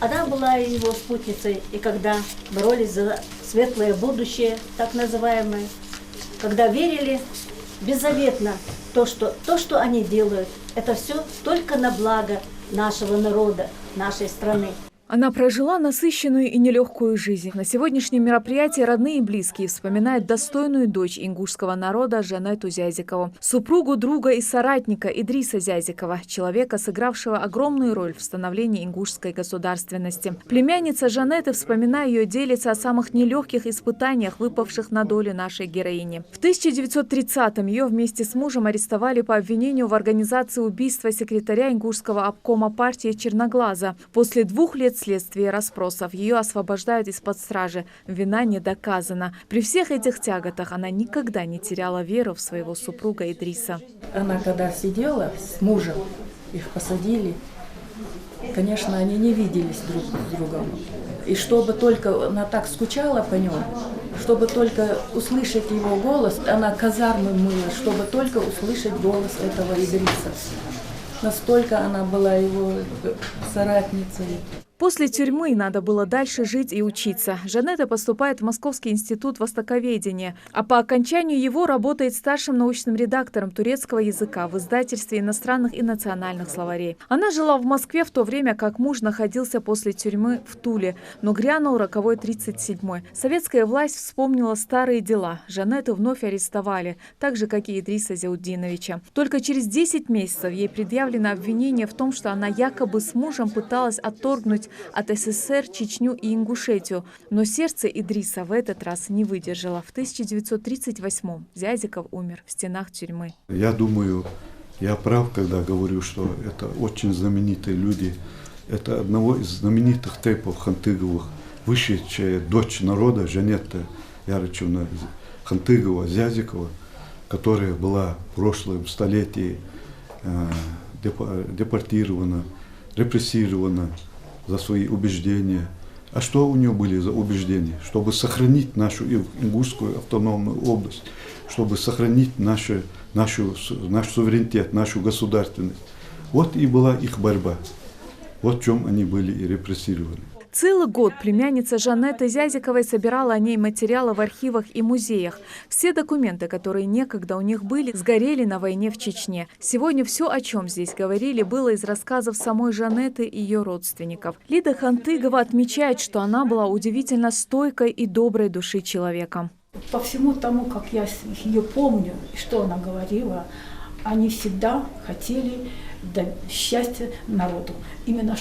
Она была его спутницей, и когда боролись за светлое будущее, так называемое, когда верили беззаветно то, что они делают, это все только на благо нашего народа, нашей страны. Она прожила насыщенную и нелегкую жизнь. На сегодняшнем мероприятии родные и близкие вспоминают достойную дочь ингушского народа Жанету Зязикову, супругу друга и соратника Идриса Зязикова, человека, сыгравшего огромную роль в становлении ингушской государственности. Племянница Жанеты, вспоминая ее, делится о самых нелегких испытаниях, выпавших на долю нашей героини. В 1930-м ее вместе с мужем арестовали по обвинению в организации убийства секретаря ингушского обкома партии Черноглаза. После 2 лет следствия и расспросов ее освобождают из-под стражи. Вина не доказана. При всех этих тяготах она никогда не теряла веру в своего супруга Идриса. Она когда сидела с мужем, их посадили, конечно, они не виделись друг с другом. И чтобы только она так скучала по нему, чтобы только услышать его голос, она казармы мыла, чтобы только услышать голос этого Идриса. Настолько она была его соратницей. После тюрьмы надо было дальше жить и учиться. Жанета поступает в Московский институт востоковедения, а по окончанию его работает старшим научным редактором турецкого языка в издательстве иностранных и национальных словарей. Она жила в Москве в то время, как муж находился после тюрьмы в Туле, но грянул роковой 37-й. Советская власть вспомнила старые дела. Жанету вновь арестовали, так же, как и Идриса Зяутдиновича. Только через 10 месяцев ей предъявлено обвинение в том, что она якобы с мужем пыталась отторгнуть от СССР Чечню и Ингушетию. Но сердце Идриса в этот раз не выдержало. В 1938-м Зязиков умер в стенах тюрьмы. Я думаю, я прав, когда говорю, что это очень знаменитые люди. Это одного из знаменитых тейпов Хантыговых, вышедшая дочь народа Жанета Ярычевна Хантыгова-Зязикова, которая была в прошлом столетии депортирована, репрессирована за свои убеждения. А что у нее были за убеждения? Чтобы сохранить нашу ингушскую автономную область, чтобы сохранить наш суверенитет, нашу государственность. Вот и была их борьба. Вот в чем они были и репрессированы. Целый год племянница Жанеты Зязиковой собирала о ней материалы в архивах и музеях. Все документы, которые некогда у них были, сгорели на войне в Чечне. Сегодня все, о чем здесь говорили, было из рассказов самой Жанеты и ее родственников. Лида Хантыгова отмечает, что она была удивительно стойкой и доброй души человеком. По всему тому, как я ее помню, и что она говорила, они всегда хотели дать счастье народу. Именно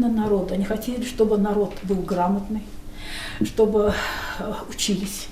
народу. Они хотели, чтобы народ был грамотный, чтобы учились.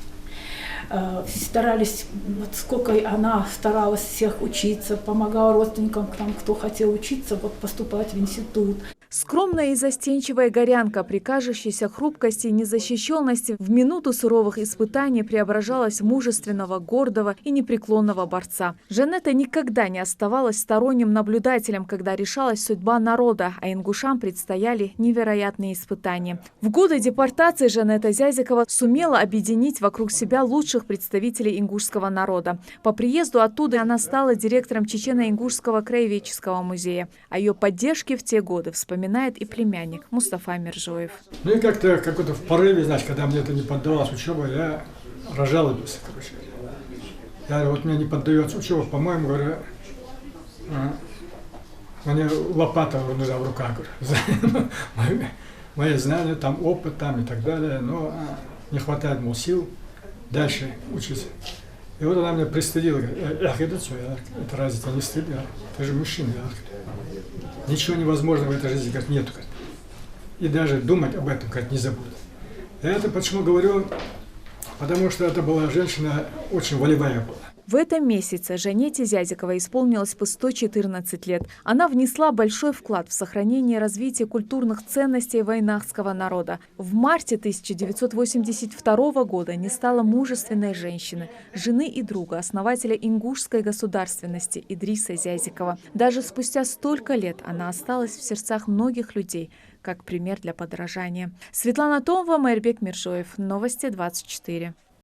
Старались, вот сколько она старалась всех учиться, помогала родственникам, там, кто хотел учиться, вот поступать в институт. Скромная и застенчивая горянка, при кажущейся хрупкости и незащищенности, в минуту суровых испытаний преображалась в мужественного, гордого и непреклонного борца. Жанета никогда не оставалась сторонним наблюдателем, когда решалась судьба народа, а ингушам предстояли невероятные испытания. В годы депортации Жанета Зязикова сумела объединить вокруг себя лучших представителей ингушского народа. По приезду оттуда она стала директором Чечено-Ингушского краеведческого музея. О ее поддержке в те годы вспоминает и племянник Мустафа Миржоев. Ну и как-то в порыве, значит, когда мне это не поддавалась учеба, я разжалобился, короче. Я говорю, вот мне не поддается учеба, по-моему, говорю, мне лопата нужна в руках, говорю. Мои знания, там опыт, там и так далее, но не хватает, мол, сил дальше учиться. И вот она меня пристыдила, говорит, это разве тебя не стыдно? Ты же мужчина, ничего невозможного в этой жизни, говорит, нету. И даже думать об этом, говорит, не забудь. Я это почему говорю? Потому что это была женщина очень волевая была. В этом месяце Жанете Зязиковой исполнилось по 114 лет. Она внесла большой вклад в сохранение и развитие культурных ценностей вайнахского народа. В марте 1982 года не стало мужественной женщины, жены и друга, основателя ингушской государственности Идриса Зязикова. Даже спустя столько лет она осталась в сердцах многих людей, как пример для подражания. Светлана Томова, Майрбек Миржоев. Новости 24.